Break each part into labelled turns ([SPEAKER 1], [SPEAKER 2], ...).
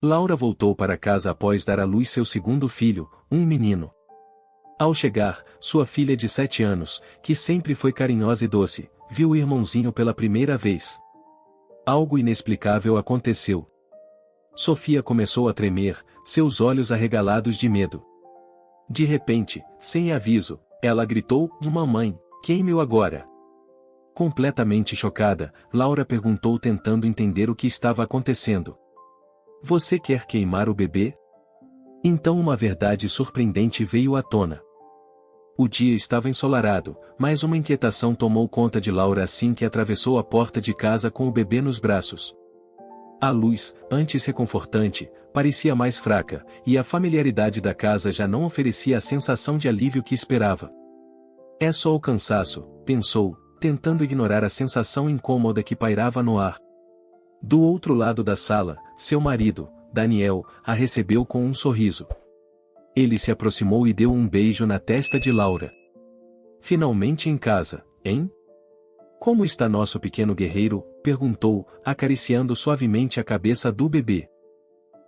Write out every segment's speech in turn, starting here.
[SPEAKER 1] Laura voltou para casa após dar à luz seu segundo filho, um menino. Ao chegar, sua filha de 7 anos, que sempre foi carinhosa e doce, viu o irmãozinho pela primeira vez. Algo inexplicável aconteceu. Sofia começou a tremer, seus olhos arregalados de medo. De repente, sem aviso, ela gritou: "Mamãe, queime-o agora!" Completamente chocada, Laura perguntou tentando entender o que estava acontecendo. "Você quer queimar o bebê?" Então uma verdade surpreendente veio à tona. O dia estava ensolarado, mas uma inquietação tomou conta de Laura assim que atravessou a porta de casa com o bebê nos braços. A luz, antes reconfortante, parecia mais fraca, e a familiaridade da casa já não oferecia a sensação de alívio que esperava. "É só o cansaço", pensou, tentando ignorar a sensação incômoda que pairava no ar. Do outro lado da sala, seu marido, Daniel, a recebeu com um sorriso. Ele se aproximou e deu um beijo na testa de Laura. "Finalmente em casa, hein? Como está nosso pequeno guerreiro?" perguntou, acariciando suavemente a cabeça do bebê.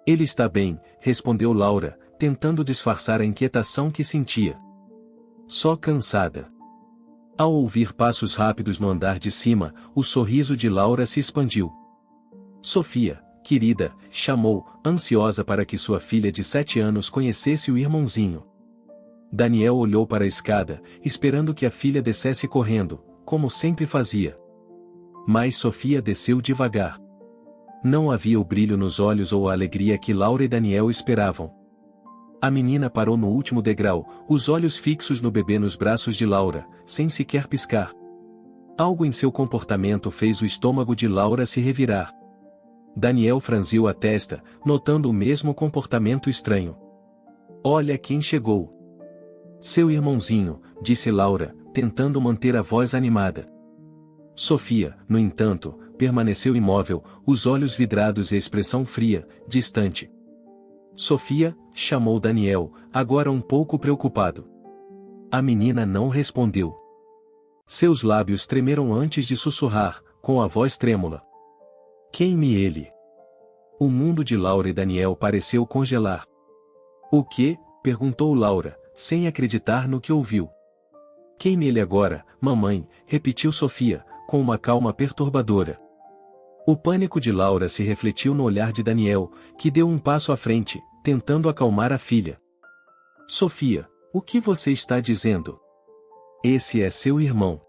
[SPEAKER 1] "Ele está bem", respondeu Laura, tentando disfarçar a inquietação que sentia. "Só cansada." Ao ouvir passos rápidos no andar de cima, o sorriso de Laura se expandiu. "Sofia, querida", chamou, ansiosa para que sua filha de 7 anos conhecesse o irmãozinho. Daniel olhou para a escada, esperando que a filha descesse correndo, como sempre fazia. Mas Sofia desceu devagar. Não havia o brilho nos olhos ou a alegria que Laura e Daniel esperavam. A menina parou no último degrau, os olhos fixos no bebê nos braços de Laura, sem sequer piscar. Algo em seu comportamento fez o estômago de Laura se revirar. Daniel franziu a testa, notando o mesmo comportamento estranho. "Olha quem chegou." "Seu irmãozinho", disse Laura, tentando manter a voz animada. Sofia, no entanto, permaneceu imóvel, os olhos vidrados e a expressão fria, distante. "Sofia", chamou Daniel, agora um pouco preocupado. A menina não respondeu. Seus lábios tremeram antes de sussurrar, com a voz trêmula: "Queime ele." O mundo de Laura e Daniel pareceu congelar. "O quê?", perguntou Laura, sem acreditar no que ouviu. "Queime ele agora, mamãe", repetiu Sofia, com uma calma perturbadora. O pânico de Laura se refletiu no olhar de Daniel, que deu um passo à frente, tentando acalmar a filha. "Sofia, o que você está dizendo? Esse é seu irmão.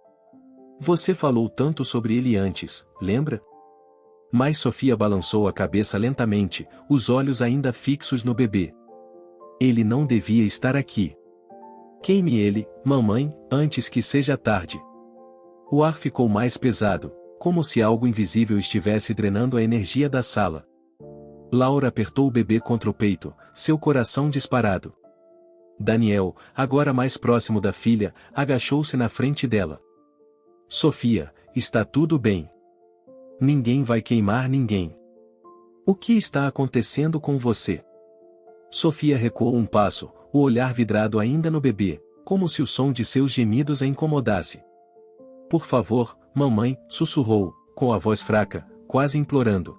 [SPEAKER 1] Você falou tanto sobre ele antes, lembra?" Mas Sofia balançou a cabeça lentamente, os olhos ainda fixos no bebê. "Ele não devia estar aqui. Queime ele, mamãe, antes que seja tarde." O ar ficou mais pesado, como se algo invisível estivesse drenando a energia da sala. Laura apertou o bebê contra o peito, seu coração disparado. Daniel, agora mais próximo da filha, agachou-se na frente dela. "Sofia, está tudo bem. Ninguém vai queimar ninguém. O que está acontecendo com você?" Sofia recuou um passo, o olhar vidrado ainda no bebê, como se o som de seus gemidos a incomodasse. "Por favor, mamãe", sussurrou, com a voz fraca, quase implorando.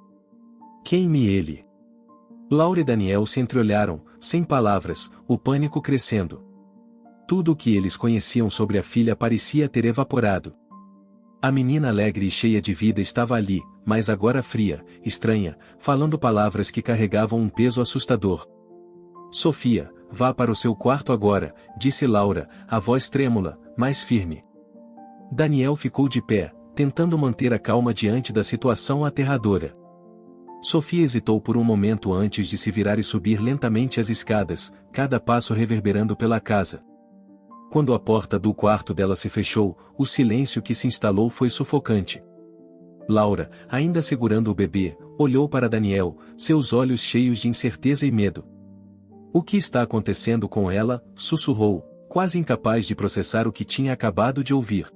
[SPEAKER 1] "Queime ele." Laura e Daniel se entreolharam, sem palavras, o pânico crescendo. Tudo o que eles conheciam sobre a filha parecia ter evaporado. A menina alegre e cheia de vida estava ali, mas agora fria, estranha, falando palavras que carregavam um peso assustador. "Sofia, vá para o seu quarto agora", disse Laura, a voz trêmula, mas firme. Daniel ficou de pé, tentando manter a calma diante da situação aterradora. Sofia hesitou por um momento antes de se virar e subir lentamente as escadas, cada passo reverberando pela casa. Quando a porta do quarto dela se fechou, o silêncio que se instalou foi sufocante. Laura, ainda segurando o bebê, olhou para Daniel, seus olhos cheios de incerteza e medo. "O que está acontecendo com ela?", sussurrou, quase incapaz de processar o que tinha acabado de ouvir.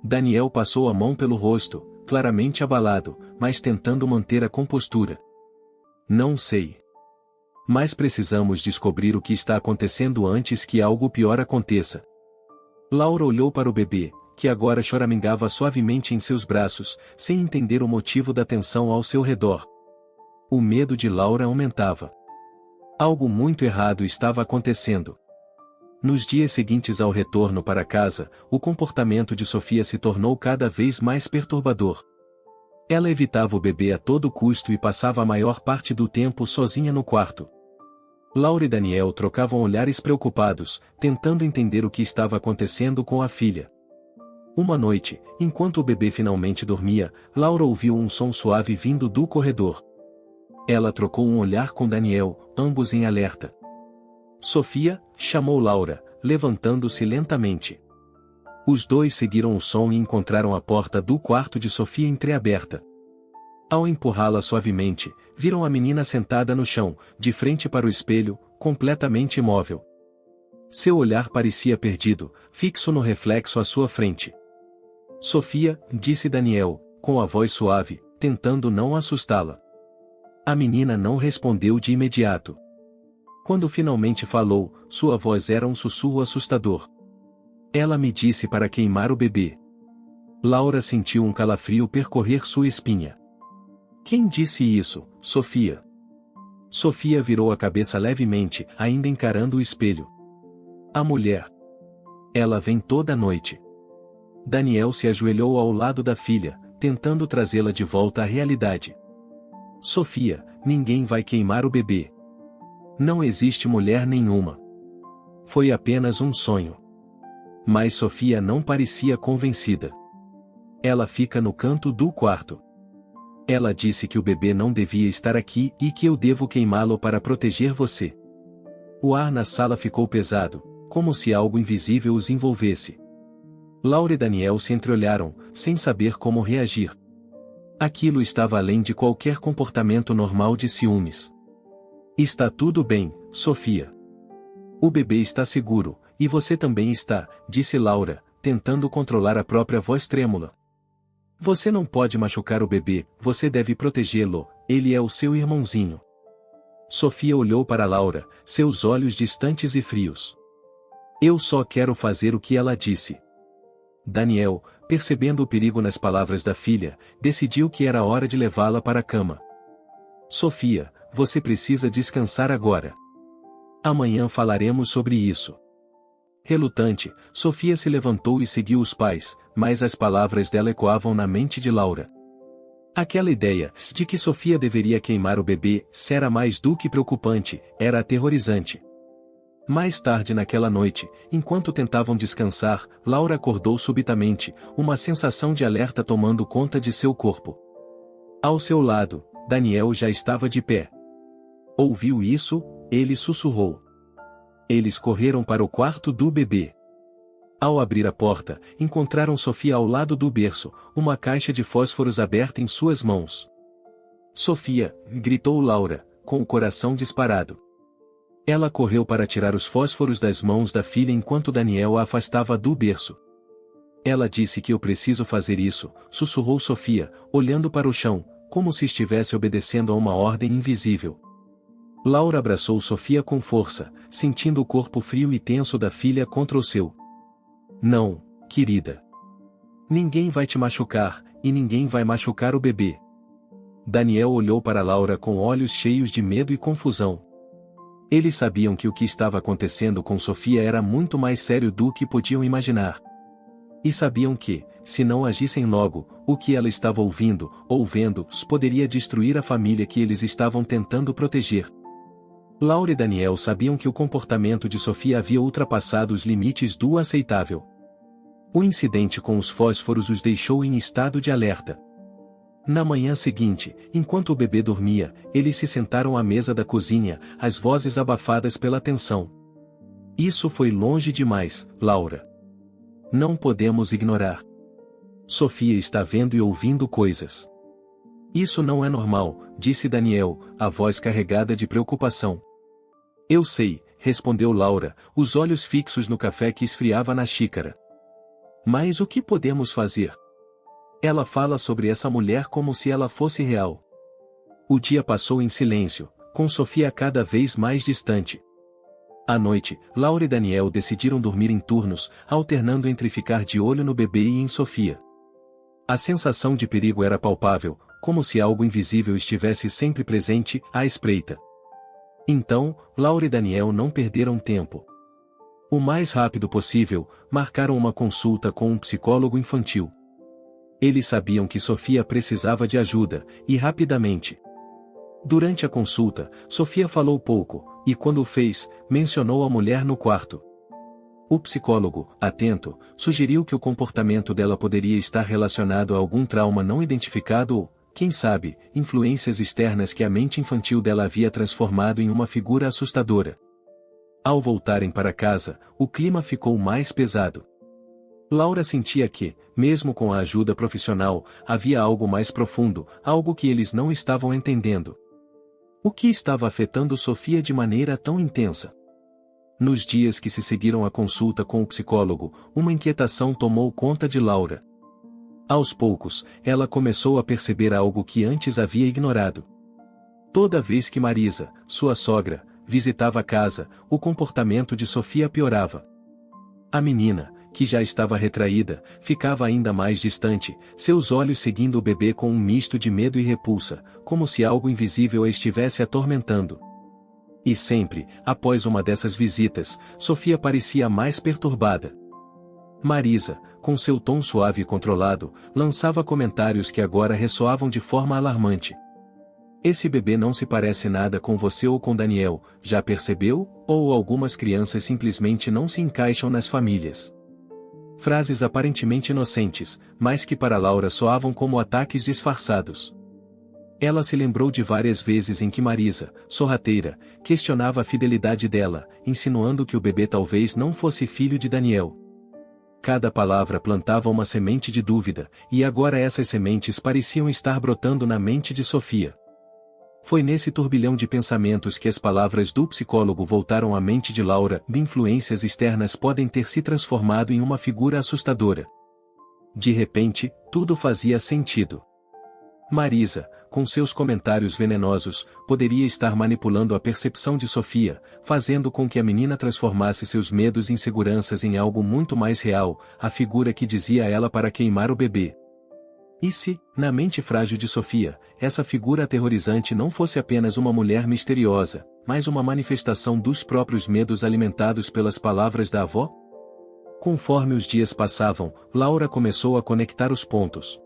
[SPEAKER 1] Daniel passou a mão pelo rosto, claramente abalado, mas tentando manter a compostura. "Não sei. Mas precisamos descobrir o que está acontecendo antes que algo pior aconteça." Laura olhou para o bebê, que agora choramingava suavemente em seus braços, sem entender o motivo da tensão ao seu redor. O medo de Laura aumentava. Algo muito errado estava acontecendo. Nos dias seguintes ao retorno para casa, o comportamento de Sofia se tornou cada vez mais perturbador. Ela evitava o bebê a todo custo e passava a maior parte do tempo sozinha no quarto. Laura e Daniel trocavam olhares preocupados, tentando entender o que estava acontecendo com a filha. Uma noite, enquanto o bebê finalmente dormia, Laura ouviu um som suave vindo do corredor. Ela trocou um olhar com Daniel, ambos em alerta. Sofia, chamou Laura, levantando-se lentamente. Os dois seguiram o som e encontraram a porta do quarto de Sofia entreaberta. Ao empurrá-la suavemente, viram a menina sentada no chão, de frente para o espelho, completamente imóvel. Seu olhar parecia perdido, fixo no reflexo à sua frente. Sofia, disse Daniel, com a voz suave, tentando não assustá-la. A menina não respondeu de imediato. Quando finalmente falou, sua voz era um sussurro assustador. Ela me disse para queimar o bebê. Laura sentiu um calafrio percorrer sua espinha. Quem disse isso, Sofia? Sofia virou a cabeça levemente, ainda encarando o espelho. A mulher. Ela vem toda noite. Daniel se ajoelhou ao lado da filha, tentando trazê-la de volta à realidade. Sofia, ninguém vai queimar o bebê. Não existe mulher nenhuma. Foi apenas um sonho. Mas Sofia não parecia convencida. Ela fica no canto do quarto. Ela disse que o bebê não devia estar aqui e que eu devo queimá-lo para proteger você. O ar na sala ficou pesado, como se algo invisível os envolvesse. Laura e Daniel se entreolharam, sem saber como reagir. Aquilo estava além de qualquer comportamento normal de ciúmes. Está tudo bem, Sofia. O bebê está seguro, e você também está, disse Laura, tentando controlar a própria voz trêmula. Você não pode machucar o bebê, você deve protegê-lo, ele é o seu irmãozinho. Sofia olhou para Laura, seus olhos distantes e frios. Eu só quero fazer o que ela disse. Daniel, percebendo o perigo nas palavras da filha, decidiu que era hora de levá-la para a cama. Sofia, você precisa descansar agora. Amanhã falaremos sobre isso. Relutante, Sofia se levantou e seguiu os pais, mas as palavras dela ecoavam na mente de Laura. Aquela ideia de que Sofia deveria queimar o bebê era mais do que preocupante, era aterrorizante. Mais tarde naquela noite, enquanto tentavam descansar, Laura acordou subitamente, uma sensação de alerta tomando conta de seu corpo. Ao seu lado, Daniel já estava de pé. Ouviu isso? Ele sussurrou. Eles correram para o quarto do bebê. Ao abrir a porta, encontraram Sofia ao lado do berço, uma caixa de fósforos aberta em suas mãos. Sofia, gritou Laura, com o coração disparado. Ela correu para tirar os fósforos das mãos da filha enquanto Daniel a afastava do berço. Ela disse que eu preciso fazer isso, sussurrou Sofia, olhando para o chão, como se estivesse obedecendo a uma ordem invisível. Laura abraçou Sofia com força, sentindo o corpo frio e tenso da filha contra o seu. Não, querida. Ninguém vai te machucar, e ninguém vai machucar o bebê. Daniel olhou para Laura com olhos cheios de medo e confusão. Eles sabiam que o que estava acontecendo com Sofia era muito mais sério do que podiam imaginar. E sabiam que, se não agissem logo, o que ela estava ouvindo, ou vendo, poderia destruir a família que eles estavam tentando proteger. Laura e Daniel sabiam que o comportamento de Sofia havia ultrapassado os limites do aceitável. O incidente com os fósforos os deixou em estado de alerta. Na manhã seguinte, enquanto o bebê dormia, eles se sentaram à mesa da cozinha, as vozes abafadas pela tensão. Isso foi longe demais, Laura. Não podemos ignorar. Sofia está vendo e ouvindo coisas. Isso não é normal, disse Daniel, a voz carregada de preocupação. Eu sei, respondeu Laura, os olhos fixos no café que esfriava na xícara. Mas o que podemos fazer? Ela fala sobre essa mulher como se ela fosse real. O dia passou em silêncio, com Sofia cada vez mais distante. À noite, Laura e Daniel decidiram dormir em turnos, alternando entre ficar de olho no bebê e em Sofia. A sensação de perigo era palpável, como se algo invisível estivesse sempre presente, à espreita. Então, Laura e Daniel não perderam tempo. O mais rápido possível, marcaram uma consulta com um psicólogo infantil. Eles sabiam que Sofia precisava de ajuda, e rapidamente. Durante a consulta, Sofia falou pouco, e quando o fez, mencionou a mulher no quarto. O psicólogo, atento, sugeriu que o comportamento dela poderia estar relacionado a algum trauma não identificado ou, quem sabe, influências externas que a mente infantil dela havia transformado em uma figura assustadora. Ao voltarem para casa, o clima ficou mais pesado. Laura sentia que, mesmo com a ajuda profissional, havia algo mais profundo, algo que eles não estavam entendendo. O que estava afetando Sofia de maneira tão intensa? Nos dias que se seguiram à consulta com o psicólogo, uma inquietação tomou conta de Laura. Aos poucos, ela começou a perceber algo que antes havia ignorado. Toda vez que Marisa, sua sogra, visitava a casa, o comportamento de Sofia piorava. A menina, que já estava retraída, ficava ainda mais distante, seus olhos seguindo o bebê com um misto de medo e repulsa, como se algo invisível a estivesse atormentando. E sempre, após uma dessas visitas, Sofia parecia mais perturbada. Marisa, com seu tom suave e controlado, lançava comentários que agora ressoavam de forma alarmante. Esse bebê não se parece nada com você ou com Daniel, já percebeu? Ou algumas crianças simplesmente não se encaixam nas famílias. Frases aparentemente inocentes, mas que para Laura soavam como ataques disfarçados. Ela se lembrou de várias vezes em que Marisa, sorrateira, questionava a fidelidade dela, insinuando que o bebê talvez não fosse filho de Daniel. Cada palavra plantava uma semente de dúvida, e agora essas sementes pareciam estar brotando na mente de Sofia. Foi nesse turbilhão de pensamentos que as palavras do psicólogo voltaram à mente de Laura. Influências externas podem ter se transformado em uma figura assustadora. De repente, tudo fazia sentido. Marisa, com seus comentários venenosos, poderia estar manipulando a percepção de Sofia, fazendo com que a menina transformasse seus medos e inseguranças em algo muito mais real, a figura que dizia a ela para queimar o bebê. E se, na mente frágil de Sofia, essa figura aterrorizante não fosse apenas uma mulher misteriosa, mas uma manifestação dos próprios medos alimentados pelas palavras da avó? Conforme os dias passavam, Laura começou a conectar os pontos.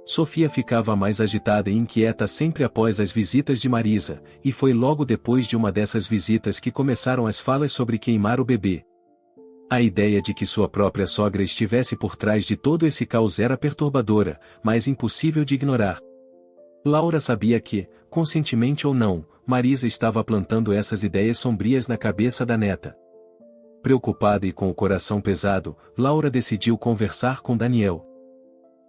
[SPEAKER 1] Sofia ficava mais agitada e inquieta sempre após as visitas de Marisa, e foi logo depois de uma dessas visitas que começaram as falas sobre queimar o bebê. A ideia de que sua própria sogra estivesse por trás de todo esse caos era perturbadora, mas impossível de ignorar. Laura sabia que, conscientemente ou não, Marisa estava plantando essas ideias sombrias na cabeça da neta. Preocupada e com o coração pesado, Laura decidiu conversar com Daniel.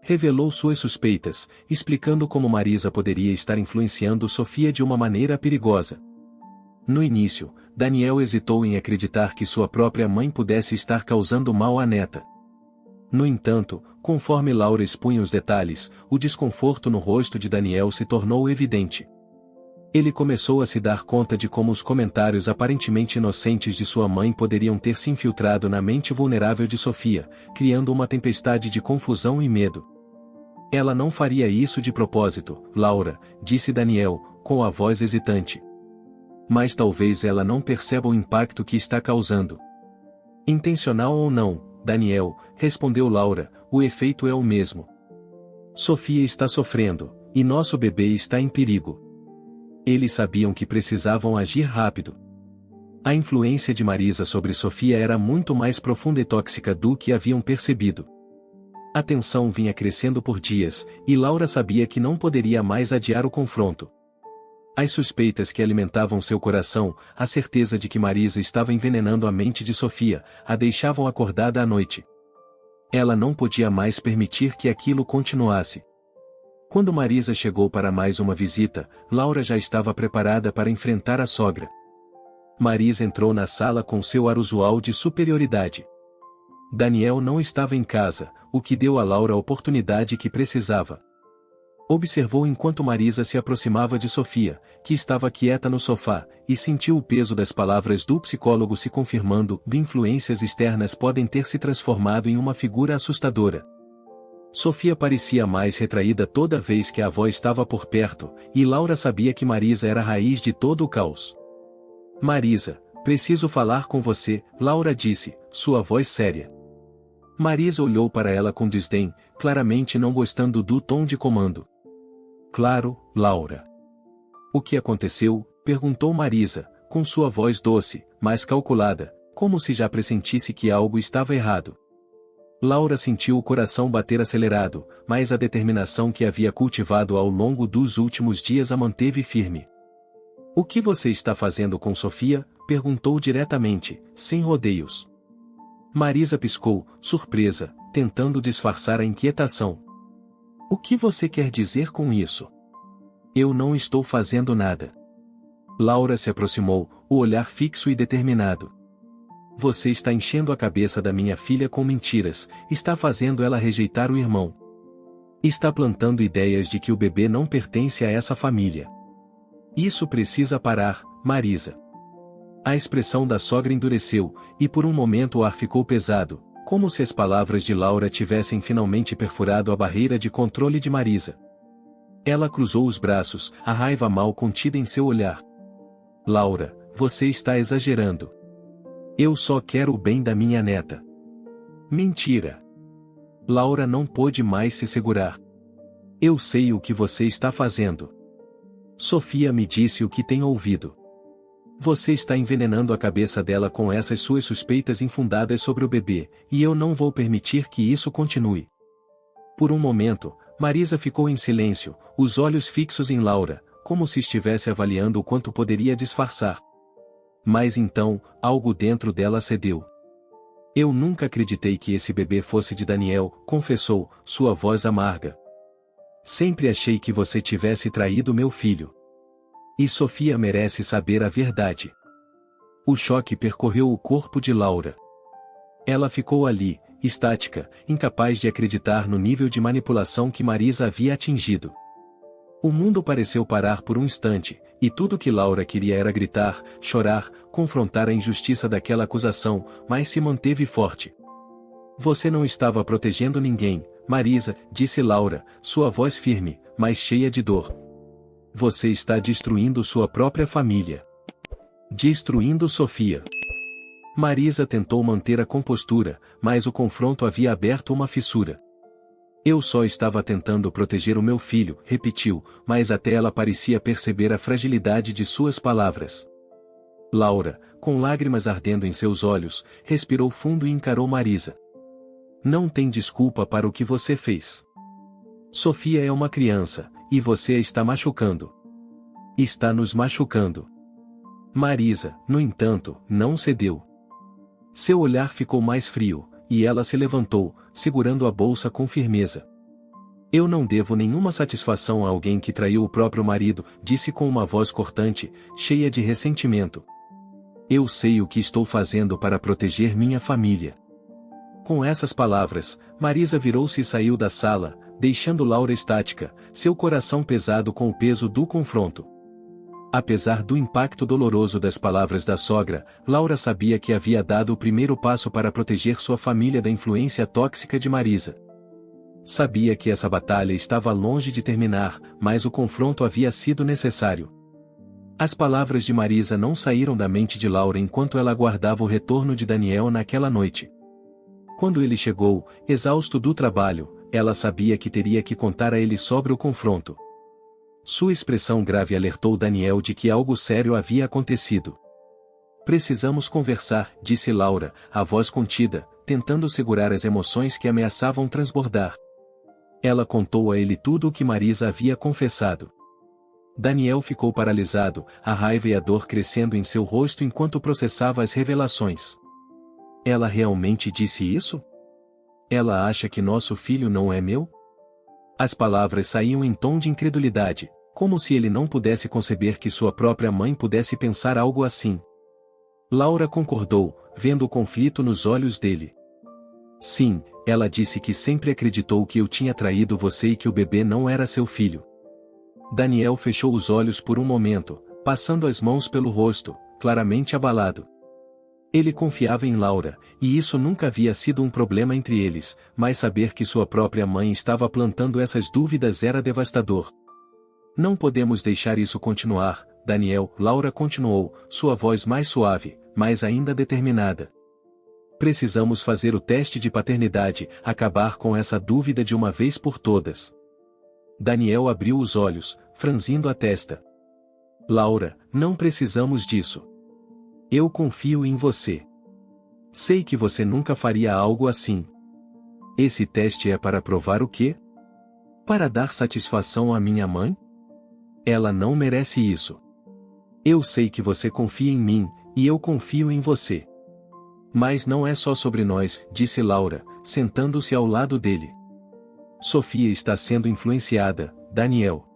[SPEAKER 1] Revelou suas suspeitas, explicando como Marisa poderia estar influenciando Sofia de uma maneira perigosa. No início, Daniel hesitou em acreditar que sua própria mãe pudesse estar causando mal à neta. No entanto, conforme Laura expunha os detalhes, o desconforto no rosto de Daniel se tornou evidente. Ele começou a se dar conta de como os comentários aparentemente inocentes de sua mãe poderiam ter se infiltrado na mente vulnerável de Sofia, criando uma tempestade de confusão e medo. Ela não faria isso de propósito, Laura, disse Daniel, com a voz hesitante. Mas talvez ela não perceba o impacto que está causando. Intencional ou não, Daniel, respondeu Laura, o efeito é o mesmo. Sofia está sofrendo, e nosso bebê está em perigo. Eles sabiam que precisavam agir rápido. A influência de Marisa sobre Sofia era muito mais profunda e tóxica do que haviam percebido. A tensão vinha crescendo por dias, e Laura sabia que não poderia mais adiar o confronto. As suspeitas que alimentavam seu coração, a certeza de que Marisa estava envenenando a mente de Sofia, a deixavam acordada à noite. Ela não podia mais permitir que aquilo continuasse. Quando Marisa chegou para mais uma visita, Laura já estava preparada para enfrentar a sogra. Marisa entrou na sala com seu ar usual de superioridade. Daniel não estava em casa, o que deu a Laura a oportunidade que precisava. Observou enquanto Marisa se aproximava de Sofia, que estava quieta no sofá, e sentiu o peso das palavras do psicólogo se confirmando: influências externas podem ter se transformado em uma figura assustadora. Sofia parecia mais retraída toda vez que a avó estava por perto, e Laura sabia que Marisa era a raiz de todo o caos. Marisa, preciso falar com você, Laura disse, sua voz séria. Marisa olhou para ela com desdém, claramente não gostando do tom de comando. Claro, Laura. O que aconteceu? Perguntou Marisa, com sua voz doce, mas calculada, como se já pressentisse que algo estava errado. Laura sentiu o coração bater acelerado, mas a determinação que havia cultivado ao longo dos últimos dias a manteve firme. O que você está fazendo com Sofia? Perguntou diretamente, sem rodeios. Marisa piscou, surpresa, tentando disfarçar a inquietação. O que você quer dizer com isso? Eu não estou fazendo nada. Laura se aproximou, o olhar fixo e determinado. Você está enchendo a cabeça da minha filha com mentiras, está fazendo ela rejeitar o irmão. Está plantando ideias de que o bebê não pertence a essa família. Isso precisa parar, Marisa. A expressão da sogra endureceu, e por um momento o ar ficou pesado, como se as palavras de Laura tivessem finalmente perfurado a barreira de controle de Marisa. Ela cruzou os braços, a raiva mal contida em seu olhar. Laura, você está exagerando. Eu só quero o bem da minha neta. Mentira. Laura não pôde mais se segurar. Eu sei o que você está fazendo. Sofia me disse o que tem ouvido. Você está envenenando a cabeça dela com essas suas suspeitas infundadas sobre o bebê, e eu não vou permitir que isso continue. Por um momento, Marisa ficou em silêncio, os olhos fixos em Laura, como se estivesse avaliando o quanto poderia disfarçar. Mas então, algo dentro dela cedeu. Eu nunca acreditei que esse bebê fosse de Daniel, confessou, sua voz amarga. Sempre achei que você tivesse traído meu filho. E Sofia merece saber a verdade. O choque percorreu o corpo de Laura. Ela ficou ali, estática, incapaz de acreditar no nível de manipulação que Marisa havia atingido. O mundo pareceu parar por um instante, e tudo que Laura queria era gritar, chorar, confrontar a injustiça daquela acusação, mas se manteve forte. Você não estava protegendo ninguém, Marisa, disse Laura, sua voz firme, mas cheia de dor. Você está destruindo sua própria família. Destruindo Sofia. Marisa tentou manter a compostura, mas o confronto havia aberto uma fissura. Eu só estava tentando proteger o meu filho, repetiu, mas até ela parecia perceber a fragilidade de suas palavras. Laura, com lágrimas ardendo em seus olhos, respirou fundo e encarou Marisa. Não tem desculpa para o que você fez. Sofia é uma criança, e você a está machucando. Está nos machucando. Marisa, no entanto, não cedeu. Seu olhar ficou mais frio, e ela se levantou, segurando a bolsa com firmeza. Eu não devo nenhuma satisfação a alguém que traiu o próprio marido, disse com uma voz cortante, cheia de ressentimento. Eu sei o que estou fazendo para proteger minha família. Com essas palavras, Marisa virou-se e saiu da sala, deixando Laura estática, seu coração pesado com o peso do confronto. Apesar do impacto doloroso das palavras da sogra, Laura sabia que havia dado o primeiro passo para proteger sua família da influência tóxica de Marisa. Sabia que essa batalha estava longe de terminar, mas o confronto havia sido necessário. As palavras de Marisa não saíram da mente de Laura enquanto ela aguardava o retorno de Daniel naquela noite. Quando ele chegou, exausto do trabalho, ela sabia que teria que contar a ele sobre o confronto. Sua expressão grave alertou Daniel de que algo sério havia acontecido. Precisamos conversar, disse Laura, a voz contida, tentando segurar as emoções que ameaçavam transbordar. Ela contou a ele tudo o que Marisa havia confessado. Daniel ficou paralisado, a raiva e a dor crescendo em seu rosto enquanto processava as revelações. Ela realmente disse isso? Ela acha que nosso filho não é meu? As palavras saíam em tom de incredulidade, como se ele não pudesse conceber que sua própria mãe pudesse pensar algo assim. Laura concordou, vendo o conflito nos olhos dele. Sim, ela disse que sempre acreditou que eu tinha traído você e que o bebê não era seu filho. Daniel fechou os olhos por um momento, passando as mãos pelo rosto, claramente abalado. Ele confiava em Laura, e isso nunca havia sido um problema entre eles, mas saber que sua própria mãe estava plantando essas dúvidas era devastador. Não podemos deixar isso continuar, Daniel, Laura continuou, sua voz mais suave, mas ainda determinada. Precisamos fazer o teste de paternidade, acabar com essa dúvida de uma vez por todas. Daniel abriu os olhos, franzindo a testa. Laura, não precisamos disso. Eu confio em você. Sei que você nunca faria algo assim. Esse teste é para provar o quê? Para dar satisfação à minha mãe? Ela não merece isso. Eu sei que você confia em mim, e eu confio em você. Mas não é só sobre nós, disse Laura, sentando-se ao lado dele. Sofia está sendo influenciada, Daniel.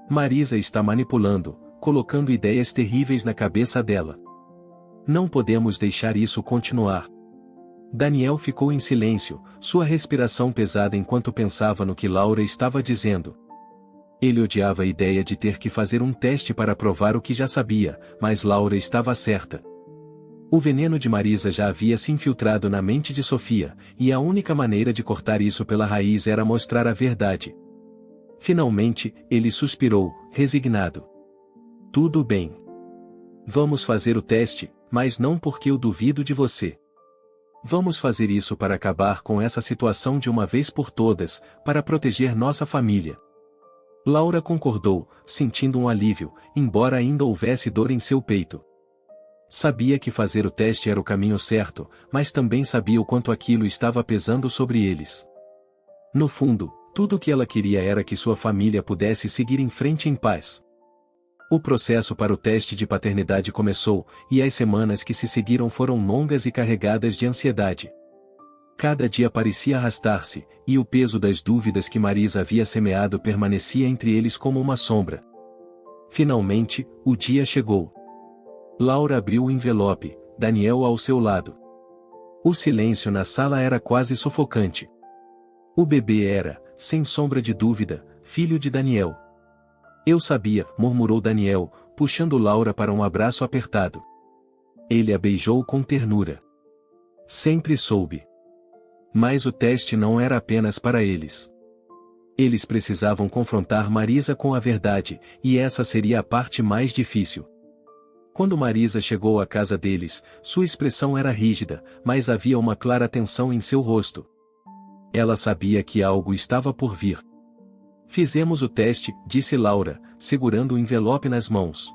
[SPEAKER 1] Marisa está manipulando, colocando ideias terríveis na cabeça dela. Não podemos deixar isso continuar. Daniel ficou em silêncio, sua respiração pesada enquanto pensava no que Laura estava dizendo. Ele odiava a ideia de ter que fazer um teste para provar o que já sabia, mas Laura estava certa. O veneno de Marisa já havia se infiltrado na mente de Sofia, e a única maneira de cortar isso pela raiz era mostrar a verdade. Finalmente, ele suspirou, resignado. Tudo bem. Vamos fazer o teste, mas não porque eu duvido de você. Vamos fazer isso para acabar com essa situação de uma vez por todas, para proteger nossa família. Laura concordou, sentindo um alívio, embora ainda houvesse dor em seu peito. Sabia que fazer o teste era o caminho certo, mas também sabia o quanto aquilo estava pesando sobre eles. No fundo, tudo o que ela queria era que sua família pudesse seguir em frente em paz. O processo para o teste de paternidade começou, e as semanas que se seguiram foram longas e carregadas de ansiedade. Cada dia parecia arrastar-se, e o peso das dúvidas que Marisa havia semeado permanecia entre eles como uma sombra. Finalmente, o dia chegou. Laura abriu o envelope, Daniel ao seu lado. O silêncio na sala era quase sufocante. O bebê era, sem sombra de dúvida, filho de Daniel. Eu sabia, murmurou Daniel, puxando Laura para um abraço apertado. Ele a beijou com ternura. Sempre soube. Mas o teste não era apenas para eles. Eles precisavam confrontar Marisa com a verdade, e essa seria a parte mais difícil. Quando Marisa chegou à casa deles, sua expressão era rígida, mas havia uma clara tensão em seu rosto. Ela sabia que algo estava por vir. Fizemos o teste, disse Laura, segurando o envelope nas mãos.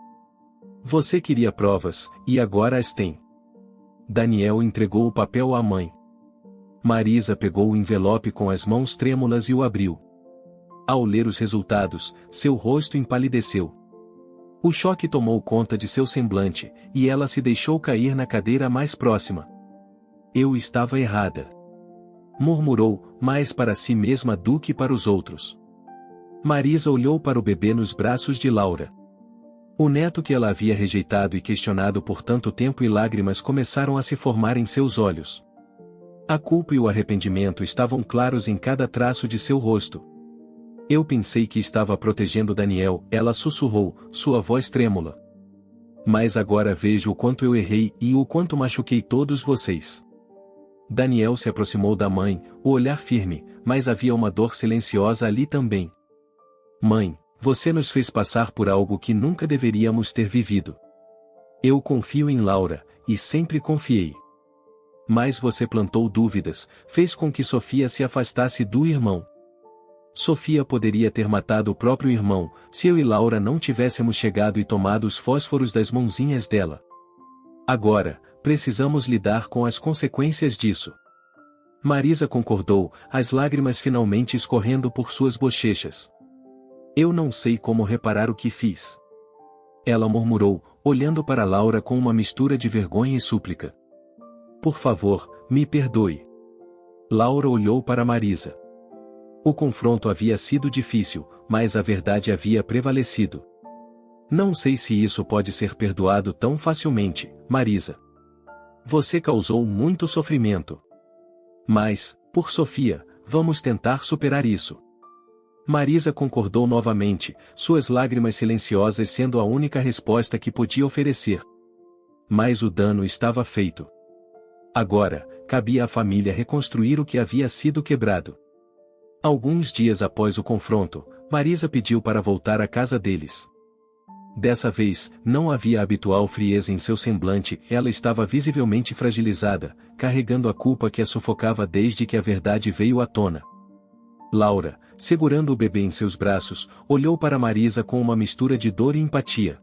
[SPEAKER 1] Você queria provas, e agora as tem. Daniel entregou o papel à mãe. Marisa pegou o envelope com as mãos trêmulas e o abriu. Ao ler os resultados, seu rosto empalideceu. O choque tomou conta de seu semblante, e ela se deixou cair na cadeira mais próxima. Eu estava errada. Murmurou, mais para si mesma do que para os outros. Marisa olhou para o bebê nos braços de Laura. O neto que ela havia rejeitado e questionado por tanto tempo, e lágrimas começaram a se formar em seus olhos. A culpa e o arrependimento estavam claros em cada traço de seu rosto. Eu pensei que estava protegendo Daniel, ela sussurrou, sua voz trêmula. Mas agora vejo o quanto eu errei e o quanto machuquei todos vocês. Daniel se aproximou da mãe, o olhar firme, mas havia uma dor silenciosa ali também. Mãe, você nos fez passar por algo que nunca deveríamos ter vivido. Eu confio em Laura, e sempre confiei. Mas você plantou dúvidas, fez com que Sofia se afastasse do irmão. Sofia poderia ter matado o próprio irmão, se eu e Laura não tivéssemos chegado e tomado os fósforos das mãozinhas dela. Agora, precisamos lidar com as consequências disso. Marisa concordou, as lágrimas finalmente escorrendo por suas bochechas. Eu não sei como reparar o que fiz. Ela murmurou, olhando para Laura com uma mistura de vergonha e súplica. Por favor, me perdoe. Laura olhou para Marisa. O confronto havia sido difícil, mas a verdade havia prevalecido. Não sei se isso pode ser perdoado tão facilmente, Marisa. Você causou muito sofrimento. Mas, por Sofia, vamos tentar superar isso. Marisa concordou novamente, suas lágrimas silenciosas sendo a única resposta que podia oferecer. Mas o dano estava feito. Agora, cabia à família reconstruir o que havia sido quebrado. Alguns dias após o confronto, Marisa pediu para voltar à casa deles. Dessa vez, não havia a habitual frieza em seu semblante, ela estava visivelmente fragilizada, carregando a culpa que a sufocava desde que a verdade veio à tona. Laura, segurando o bebê em seus braços, olhou para Marisa com uma mistura de dor e empatia.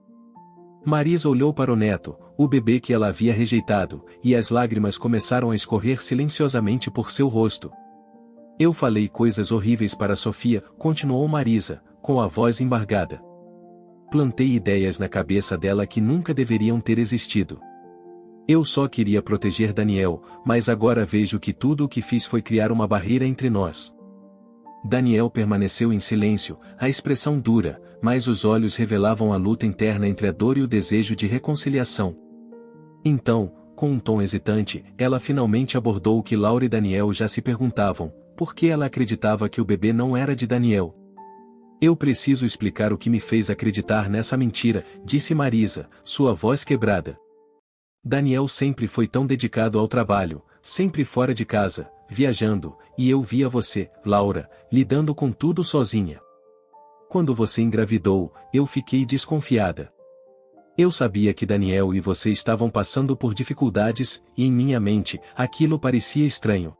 [SPEAKER 1] Marisa olhou para o neto, o bebê que ela havia rejeitado, e as lágrimas começaram a escorrer silenciosamente por seu rosto. Eu falei coisas horríveis para Sofia, continuou Marisa, com a voz embargada. Plantei ideias na cabeça dela que nunca deveriam ter existido. Eu só queria proteger Daniel, mas agora vejo que tudo o que fiz foi criar uma barreira entre nós. Daniel permaneceu em silêncio, a expressão dura, mas os olhos revelavam a luta interna entre a dor e o desejo de reconciliação. Então, com um tom hesitante, ela finalmente abordou o que Laura e Daniel já se perguntavam: por que ela acreditava que o bebê não era de Daniel? Eu preciso explicar o que me fez acreditar nessa mentira, disse Marisa, sua voz quebrada. Daniel sempre foi tão dedicado ao trabalho, sempre fora de casa, viajando, e eu via você, Laura, lidando com tudo sozinha. Quando você engravidou, eu fiquei desconfiada. Eu sabia que Daniel e você estavam passando por dificuldades, e em minha mente, aquilo parecia estranho.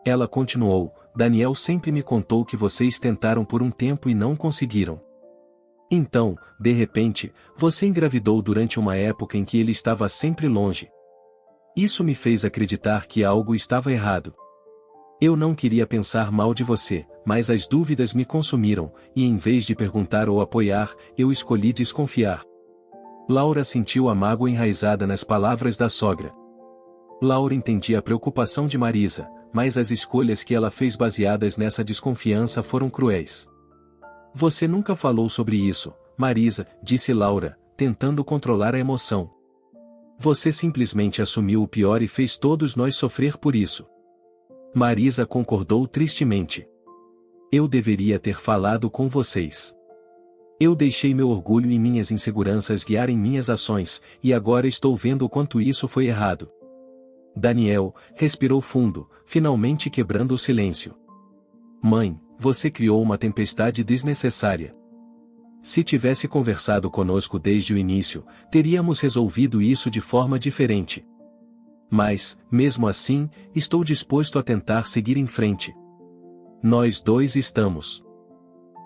[SPEAKER 1] Ela continuou: Daniel sempre me contou que vocês tentaram por um tempo e não conseguiram. Então, de repente, você engravidou durante uma época em que ele estava sempre longe. Isso me fez acreditar que algo estava errado. Eu não queria pensar mal de você, mas as dúvidas me consumiram, e em vez de perguntar ou apoiar, eu escolhi desconfiar. Laura sentiu a mágoa enraizada nas palavras da sogra. Laura entendia a preocupação de Marisa, mas as escolhas que ela fez baseadas nessa desconfiança foram cruéis. Você nunca falou sobre isso, Marisa, disse Laura, tentando controlar a emoção. Você simplesmente assumiu o pior e fez todos nós sofrer por isso. Marisa concordou tristemente. Eu deveria ter falado com vocês. Eu deixei meu orgulho e minhas inseguranças guiarem minhas ações, e agora estou vendo o quanto isso foi errado. Daniel respirou fundo, finalmente quebrando o silêncio. Mãe, você criou uma tempestade desnecessária. Se tivesse conversado conosco desde o início, teríamos resolvido isso de forma diferente. Mas, mesmo assim, estou disposto a tentar seguir em frente. Nós dois estamos.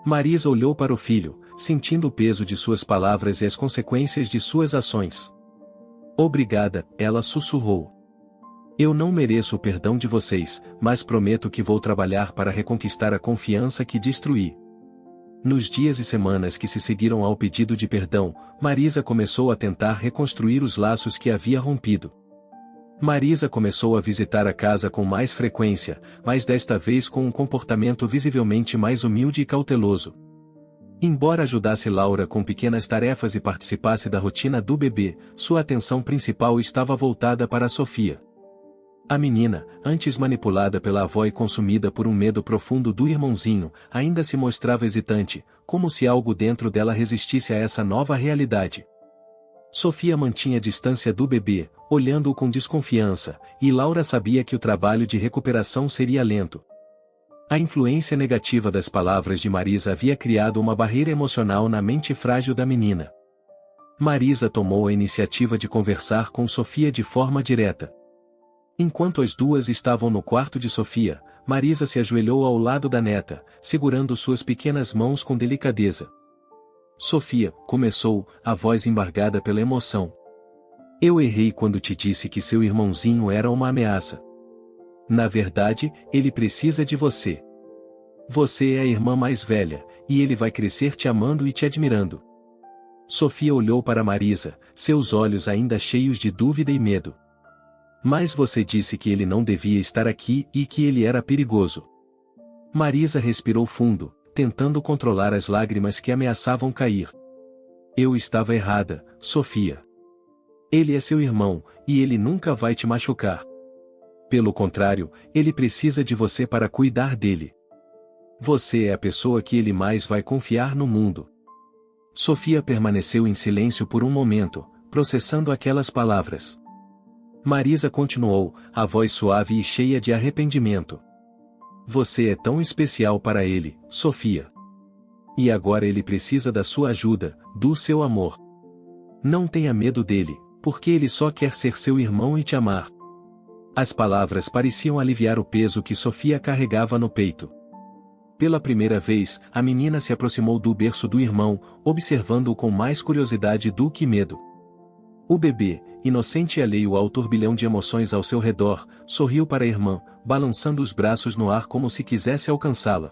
[SPEAKER 1] Marisa olhou para o filho, sentindo o peso de suas palavras e as consequências de suas ações. Obrigada, ela sussurrou. Eu não mereço o perdão de vocês, mas prometo que vou trabalhar para reconquistar a confiança que destruí. Nos dias e semanas que se seguiram ao pedido de perdão, Marisa começou a tentar reconstruir os laços que havia rompido. Marisa começou a visitar a casa com mais frequência, mas desta vez com um comportamento visivelmente mais humilde e cauteloso. Embora ajudasse Laura com pequenas tarefas e participasse da rotina do bebê, sua atenção principal estava voltada para Sofia. A menina, antes manipulada pela avó e consumida por um medo profundo do irmãozinho, ainda se mostrava hesitante, como se algo dentro dela resistisse a essa nova realidade. Sofia mantinha distância do bebê, olhando-o com desconfiança, e Laura sabia que o trabalho de recuperação seria lento. A influência negativa das palavras de Marisa havia criado uma barreira emocional na mente frágil da menina. Marisa tomou a iniciativa de conversar com Sofia de forma direta. Enquanto as duas estavam no quarto de Sofia, Marisa se ajoelhou ao lado da neta, segurando suas pequenas mãos com delicadeza. Sofia, começou, a voz embargada pela emoção. Eu errei quando te disse que seu irmãozinho era uma ameaça. Na verdade, ele precisa de você. Você é a irmã mais velha, e ele vai crescer te amando e te admirando. Sofia olhou para Marisa, seus olhos ainda cheios de dúvida e medo. Mas você disse que ele não devia estar aqui e que ele era perigoso. Marisa respirou fundo, tentando controlar as lágrimas que ameaçavam cair. Eu estava errada, Sofia. Ele é seu irmão, e ele nunca vai te machucar. Pelo contrário, ele precisa de você para cuidar dele. Você é a pessoa que ele mais vai confiar no mundo. Sofia permaneceu em silêncio por um momento, processando aquelas palavras. Marisa continuou, a voz suave e cheia de arrependimento. Você é tão especial para ele, Sofia. E agora ele precisa da sua ajuda, do seu amor. Não tenha medo dele, porque ele só quer ser seu irmão e te amar. As palavras pareciam aliviar o peso que Sofia carregava no peito. Pela primeira vez, a menina se aproximou do berço do irmão, observando-o com mais curiosidade do que medo. O bebê, inocente e alheio ao turbilhão de emoções ao seu redor, sorriu para a irmã, balançando os braços no ar como se quisesse alcançá-la.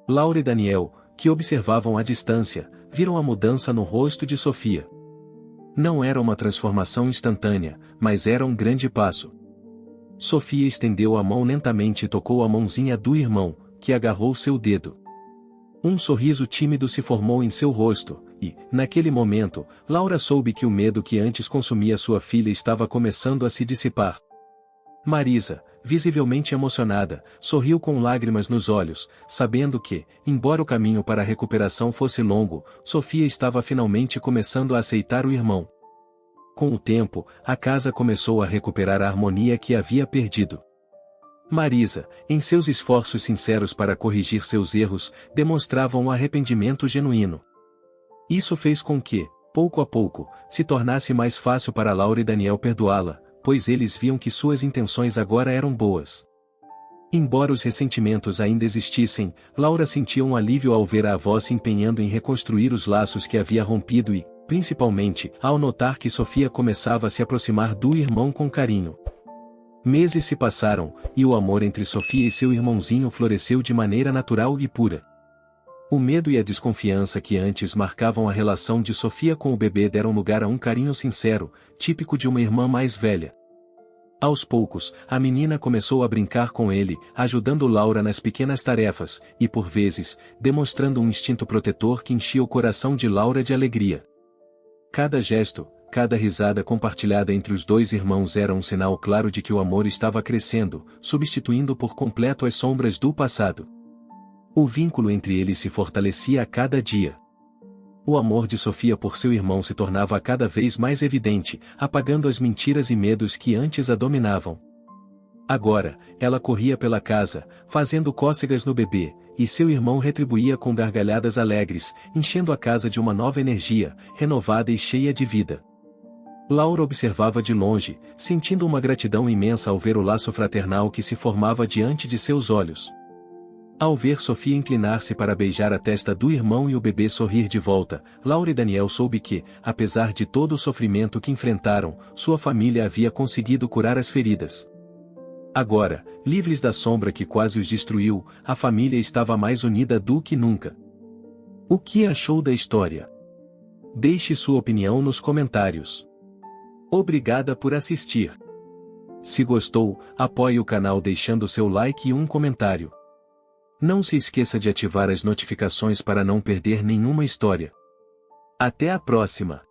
[SPEAKER 1] Laura e Daniel, que observavam à distância, viram a mudança no rosto de Sofia. Não era uma transformação instantânea, mas era um grande passo. Sofia estendeu a mão lentamente e tocou a mãozinha do irmão, que agarrou seu dedo. Um sorriso tímido se formou em seu rosto, e, naquele momento, Laura soube que o medo que antes consumia sua filha estava começando a se dissipar. Marisa, visivelmente emocionada, sorriu com lágrimas nos olhos, sabendo que, embora o caminho para a recuperação fosse longo, Sofia estava finalmente começando a aceitar o irmão. Com o tempo, a casa começou a recuperar a harmonia que havia perdido. Marisa, em seus esforços sinceros para corrigir seus erros, demonstrava um arrependimento genuíno. Isso fez com que, pouco a pouco, se tornasse mais fácil para Laura e Daniel perdoá-la, pois eles viam que suas intenções agora eram boas. Embora os ressentimentos ainda existissem, Laura sentia um alívio ao ver a avó se empenhando em reconstruir os laços que havia rompido e, principalmente, ao notar que Sofia começava a se aproximar do irmão com carinho. Meses se passaram, e o amor entre Sofia e seu irmãozinho floresceu de maneira natural e pura. O medo e a desconfiança que antes marcavam a relação de Sofia com o bebê deram lugar a um carinho sincero, típico de uma irmã mais velha. Aos poucos, a menina começou a brincar com ele, ajudando Laura nas pequenas tarefas, e por vezes, demonstrando um instinto protetor que enchia o coração de Laura de alegria. Cada gesto, cada risada compartilhada entre os dois irmãos era um sinal claro de que o amor estava crescendo, substituindo por completo as sombras do passado. O vínculo entre eles se fortalecia a cada dia. O amor de Sofia por seu irmão se tornava cada vez mais evidente, apagando as mentiras e medos que antes a dominavam. Agora, ela corria pela casa, fazendo cócegas no bebê, e seu irmão retribuía com gargalhadas alegres, enchendo a casa de uma nova energia, renovada e cheia de vida. Laura observava de longe, sentindo uma gratidão imensa ao ver o laço fraternal que se formava diante de seus olhos. Ao ver Sofia inclinar-se para beijar a testa do irmão e o bebê sorrir de volta, Laura e Daniel soube que, apesar de todo o sofrimento que enfrentaram, sua família havia conseguido curar as feridas. Agora, livres da sombra que quase os destruiu, a família estava mais unida do que nunca. O que achou da história? Deixe sua opinião nos comentários. Obrigada por assistir. Se gostou, apoie o canal deixando seu like e um comentário. Não se esqueça de ativar as notificações para não perder nenhuma história. Até a próxima!